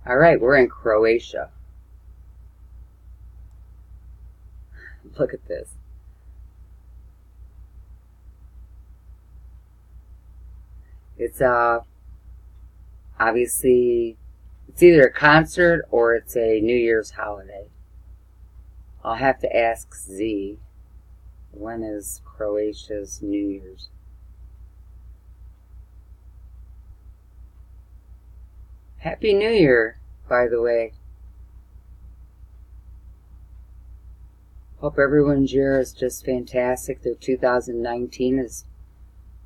All right, we're in Croatia. Look at this. It's obviously it's either a concert or it's a New Year's holiday. I'll have to ask Z, when is Croatia's New Year's? Happy New Year, by the way. Hope everyone's year is just fantastic. Their 2019 is,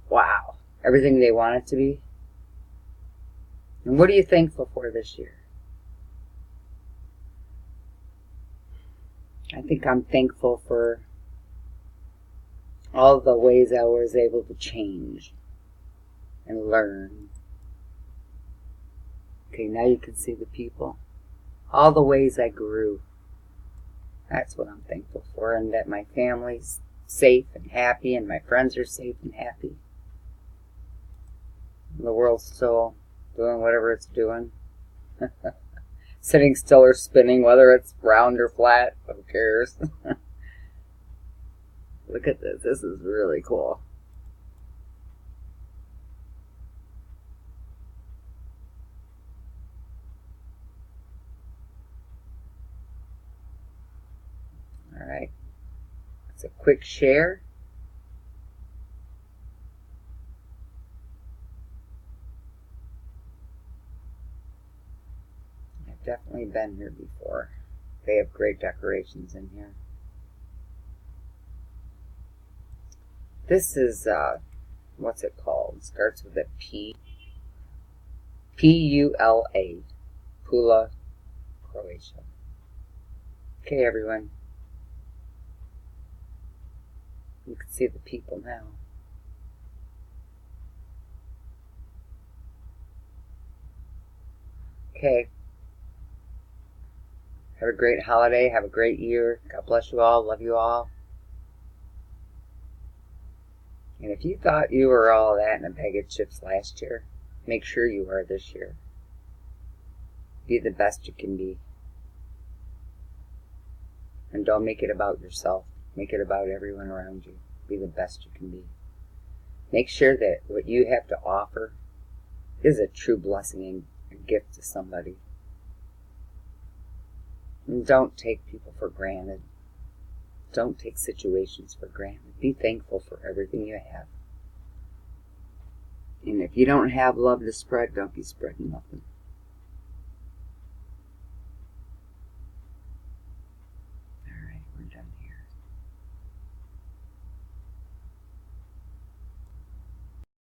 wow, everything they want it to be. And what are you thankful for this year? I think I'm thankful for all the ways I was able to change and learn. Okay, now you can see the people. All the ways I grew. That's what I'm thankful for, and that my family's safe and happy, and my friends are safe and happy. The world's still doing whatever it's doing. Sitting still or spinning, whether it's round or flat, who cares? Look at this. This is really cool. All right. It's a quick share. I've definitely been here before. They have great decorations in here. This is, what's it called? It starts with a P. P-U-L-A. Pula, Croatia. Okay, everyone. You can see the people now. Okay. Have a great holiday. Have a great year. God bless you all. Love you all. And if you thought you were all that in a bag of chips last year, make sure you are this year. Be the best you can be. And don't make it about yourself. Make it about everyone around you. Be the best you can be. Make sure that what you have to offer is a true blessing and a gift to somebody. And don't take people for granted. Don't take situations for granted. Be thankful for everything you have. And if you don't have love to spread, don't be spreading nothing.